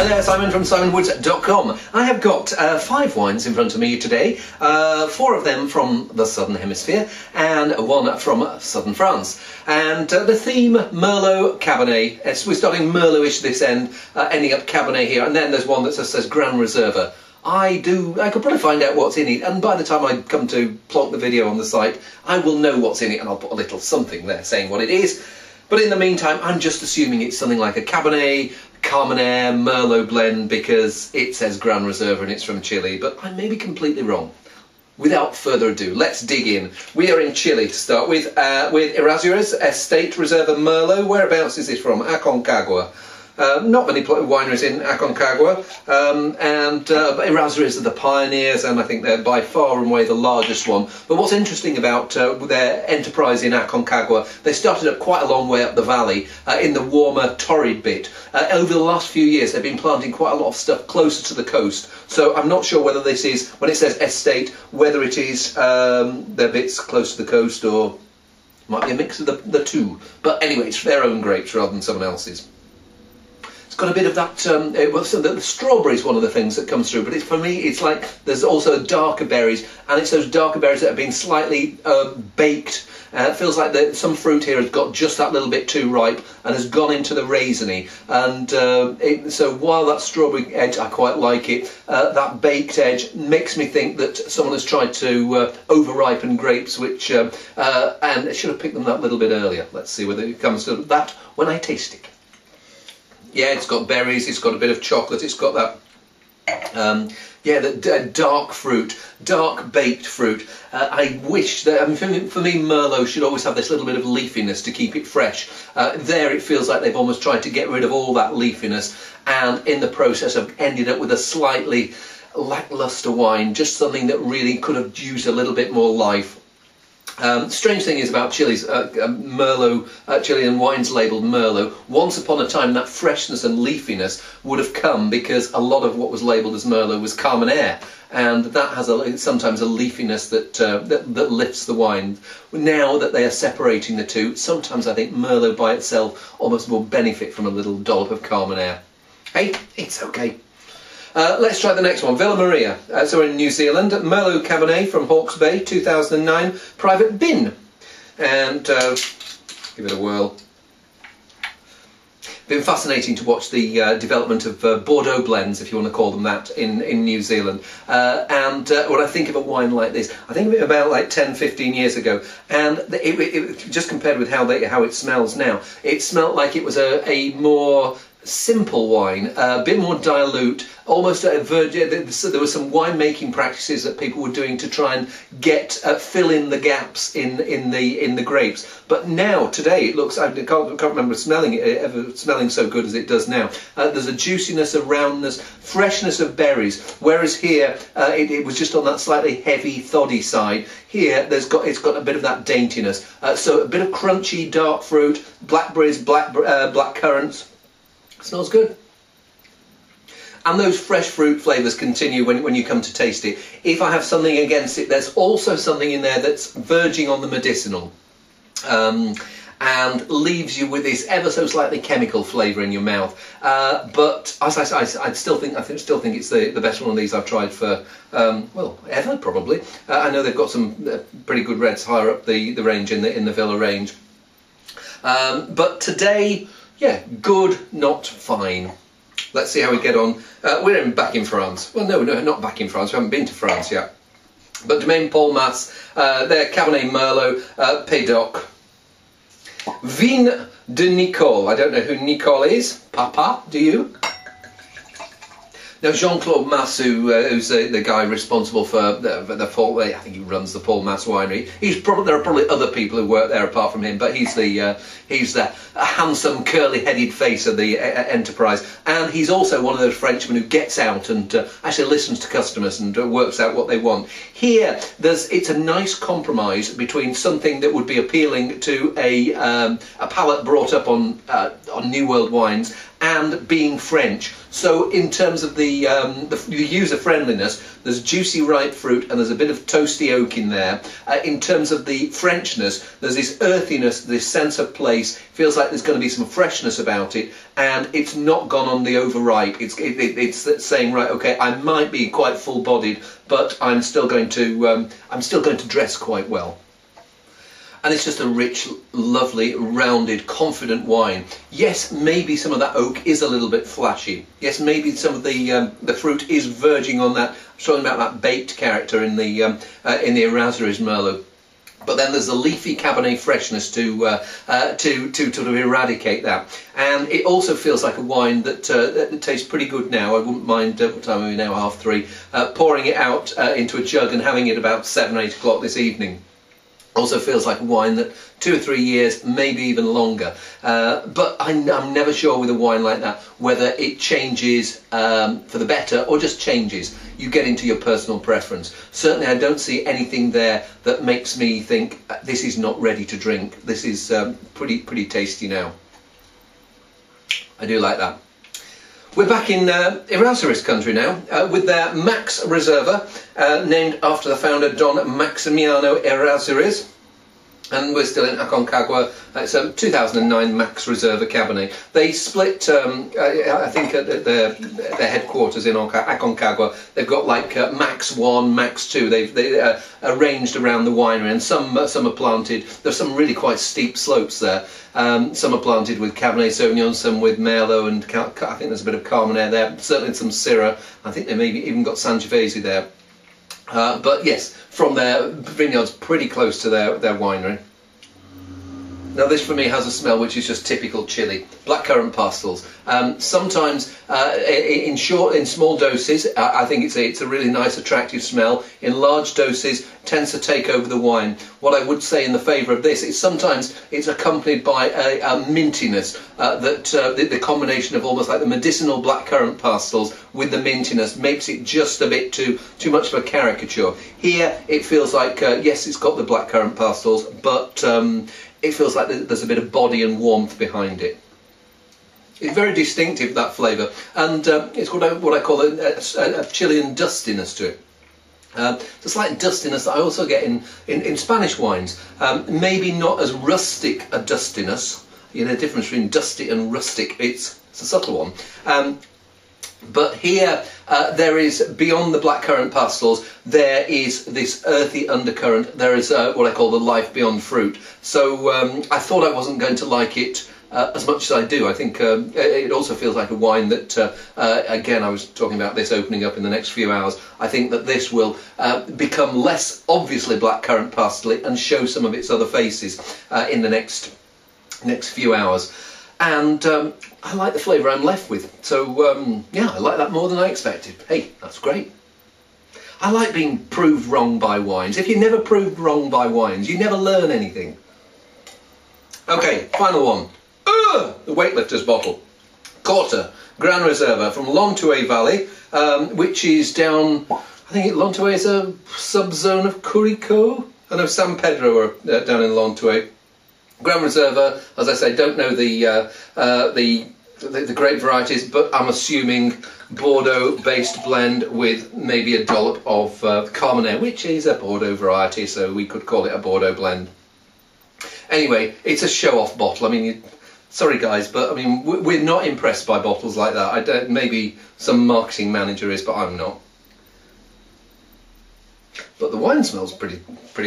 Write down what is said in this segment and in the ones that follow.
Hi there, Simon from simonwoods.com. I have got 5 wines in front of me today, 4 of them from the Southern Hemisphere and 1 from Southern France. And the theme, Merlot, Cabernet. We're starting Merlot-ish this end, ending up Cabernet here, and then there's one that says Gran Reserva. I could probably find out what's in it, and by the time I come to plonk the video on the site, I will know what's in it, and I'll put a little something there saying what it is. But in the meantime, I'm just assuming it's something like a Cabernet, Carmenere, Merlot blend because it says Gran Reserva and it's from Chile, but I may be completely wrong. Without further ado, let's dig in. We are in Chile to start with Errazuriz Estate Reserva Merlot. Whereabouts is this from? Aconcagua. Not many wineries in Aconcagua, but Errazuriz are the pioneers, and I think they're by far and away the largest one. But what's interesting about their enterprise in Aconcagua, they started up quite a long way up the valley, in the warmer, torrid bit. Over the last few years, they've been planting quite a lot of stuff closer to the coast. So I'm not sure whether this is, when it says estate, whether it is their bits close to the coast, or might be a mix of the two. But anyway, it's their own grapes rather than someone else's. It's got a bit of that, so the strawberry is one of the things that comes through, but for me it's like there's also darker berries, and it's those darker berries that have been slightly baked. It feels like some fruit here has got just that little bit too ripe and has gone into the raisiny, and so while that strawberry edge, I quite like it, that baked edge makes me think that someone has tried to over-ripen grapes, which and I should have picked them that little bit earlier. Let's see whether it comes to that when I taste it. Yeah, it's got berries, it's got a bit of chocolate, it's got that, the dark fruit, dark baked fruit. I wish that, I mean, for me, Merlot should always have this little bit of leafiness to keep it fresh. There it feels like they've almost tried to get rid of all that leafiness, and in the process have ended up with a slightly lackluster wine, just something that really could have used a little bit more life. Strange thing is about Chile's Merlot, Chilean wines labelled Merlot, once upon a time that freshness and leafiness would have come because a lot of what was labelled as Merlot was Carmenere, and that has sometimes a leafiness that lifts the wine. Now that they are separating the two, sometimes I think Merlot by itself almost will benefit from a little dollop of Carmenere. Hey, it's okay. Let's try the next one, Villa Maria. So we're in New Zealand, Merlot Cabernet from Hawke's Bay, 2009, private bin. And give it a whirl. Been fascinating to watch the development of Bordeaux blends, if you want to call them that, in New Zealand. And when I think of a wine like this, I think of it about like 10-15 years ago, and it just compared with how it smells now, it smelled like it was a more simple wine, a bit more dilute, almost a virgin. So there were some winemaking practices that people were doing to try and get fill in the gaps in the grapes. But now today it looks, I can't remember smelling it ever smelling so good as it does now. There's a juiciness, a roundness, freshness of berries. Whereas here it was just on that slightly heavy, thoddy side. Here it's got a bit of that daintiness. So a bit of crunchy dark fruit, blackberries, black currants. Smells good. And those fresh fruit flavours continue when you come to taste it. If I have something against it, there's also something in there that's verging on the medicinal, and leaves you with this ever so slightly chemical flavour in your mouth. But as I still think it's the best one of these I've tried for well, ever probably. I know they've got some pretty good reds higher up the range in the Villa range. But today, yeah, good, not fine. Let's see how we get on. We're back in France. Well, no, not back in France. We haven't been to France yet. But Domaine Paul Mas, their Cabernet Merlot, Pédoc. Vin de Nicole. I don't know who Nicole is. Papa, do you? Now, Jean-Claude Mas, who's the guy responsible for the I think he runs the Paul Mas winery. There are probably other people who work there apart from him, but he's the handsome, curly-headed face of the enterprise, and he's also one of those Frenchmen who gets out and actually listens to customers and works out what they want. Here, it's a nice compromise between something that would be appealing to a palate brought up on New World wines, and being French. So in terms of the user friendliness, there's juicy ripe fruit and there's a bit of toasty oak in there. In terms of the Frenchness, there's this earthiness, this sense of place. Feels like there's going to be some freshness about it, and it's not gone on the overripe. It's saying, right, okay, I might be quite full-bodied, but I'm still going to dress quite well. And it's just a rich, lovely, rounded, confident wine. Yes, maybe some of that oak is a little bit flashy. Yes, maybe some of the fruit is verging on that. I'm talking about that baked character in the Errazuriz Merlot. But then there's the leafy Cabernet freshness to sort of eradicate that. And it also feels like a wine that tastes pretty good now. I wouldn't mind, what time are we now, 3:30, pouring it out into a jug and having it about 7 or 8 o'clock this evening. Also feels like a wine that 2 or 3 years, maybe even longer. But I'm never sure with a wine like that whether it changes for the better or just changes. You get into your personal preference. Certainly I don't see anything there that makes me think this is not ready to drink. This is pretty tasty now. I do like that. We're back in Errazuriz country now with their Max Reserva, named after the founder Don Maximiano Errazuriz. And we're still in Aconcagua. It's a 2009 Max Reserva Cabernet. They split, I think, at their headquarters in Aconcagua. They've got like Max 1, Max 2. They arranged around the winery, and some are planted. There's some really quite steep slopes there. Some are planted with Cabernet Sauvignon, some with Merlot, and I think there's a bit of Carmenere there. Certainly some Syrah. I think they maybe even got Sangiovese there. But yes, from their vineyards pretty close to their winery. Now this for me has a smell which is just typical Chile. Blackcurrant pastils. Sometimes in small doses, I think it's a really nice, attractive smell. In large doses, tends to take over the wine. What I would say in the favour of this is sometimes it's accompanied by a mintiness that the combination of almost like the medicinal blackcurrant pastils with the mintiness makes it just a bit too much of a caricature. Here it feels like yes, it's got the blackcurrant pastils, but it feels like there's a bit of body and warmth behind it. It's very distinctive, that flavour, and it's what I call a Chilean dustiness to it. It's a slight dustiness that I also get in Spanish wines. Maybe not as rustic a dustiness. You know, the difference between dusty and rustic, it's a subtle one. But here there is, beyond the blackcurrant pastils, there is this earthy undercurrent. There is what I call the life beyond fruit. So I thought I wasn't going to like it as much as I do. I think it also feels like a wine that, again, I was talking about this opening up in the next few hours. I think that this will become less obviously blackcurrant pastily and show some of its other faces in the next few hours. And I like the flavour I'm left with. So yeah, I like that more than I expected. Hey, that's great. I like being proved wrong by wines. If you're never proved wrong by wines, you never learn anything. Okay, final one. The Weightlifter's bottle. Quarter, Gran Reserva from Languedoc Valley, which is down, I think Languedoc is a sub-zone of Curicó. I know San Pedro are down in Languedoc. Gran Reserva, as I say, don't know the grape varieties, but I'm assuming Bordeaux-based blend with maybe a dollop of Carmenere, which is a Bordeaux variety, so we could call it a Bordeaux blend. Anyway, it's a show-off bottle. I mean, sorry guys, but I mean, we're not impressed by bottles like that. I don't. Maybe some marketing manager is, but I'm not. But the wine smells pretty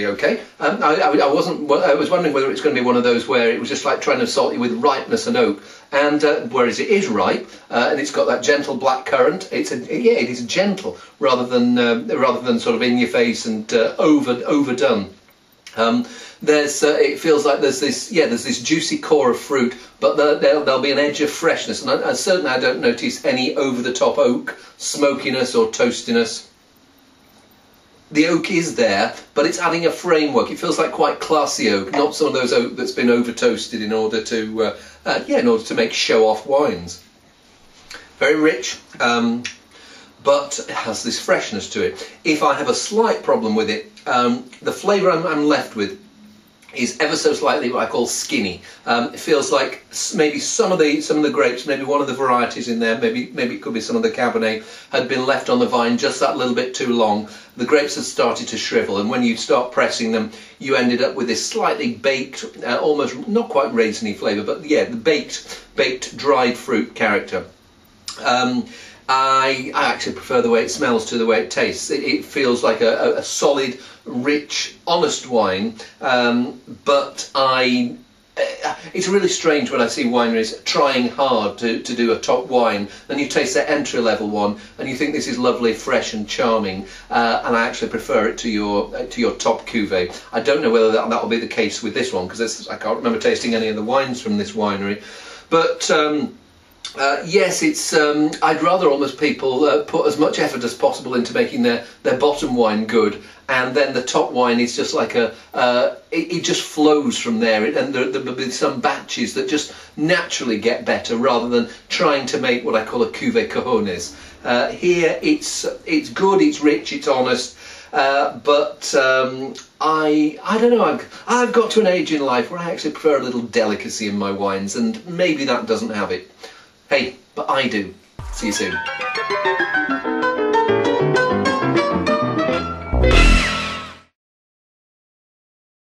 okay. I was wondering whether it's going to be one of those where it was just like trying to assault you with ripeness and oak, and whereas it is ripe and it's got that gentle black currant, it is gentle rather than sort of in your face and overdone. It feels like there's this juicy core of fruit, but there'll be an edge of freshness, and certainly I don't notice any over-the-top oak smokiness or toastiness. The oak is there, but it's adding a framework. It feels like quite classy oak, not some of those oak that's been over toasted in order to make show-off wines. Very rich, but it has this freshness to it. If I have a slight problem with it, the flavour I'm left with is ever so slightly what I call skinny. It feels like maybe some of the grapes, maybe one of the varieties in there, maybe it could be some of the Cabernet, had been left on the vine just that little bit too long. The grapes had started to shrivel, and when you start pressing them, you ended up with this slightly baked, almost not quite raisiny flavour, but yeah, the baked dried fruit character. I actually prefer the way it smells to the way it tastes. It feels like a solid, rich, honest wine, but it's really strange when I see wineries trying hard to do a top wine. Then you taste their entry-level one and you think this is lovely, fresh and charming, and I actually prefer it to your top cuvee. I don't know whether that will be the case with this one, because I can't remember tasting any of the wines from this winery, but yes, it's. I'd rather almost people put as much effort as possible into making their bottom wine good, and then the top wine is just like it just flows from there, and there'll be some batches that just naturally get better, rather than trying to make what I call a cuvée cojones. Here it's good, it's rich, it's honest. But I don't know, I've got to an age in life where I actually prefer a little delicacy in my wines, and maybe that doesn't have it. Hey, but I do. See you soon.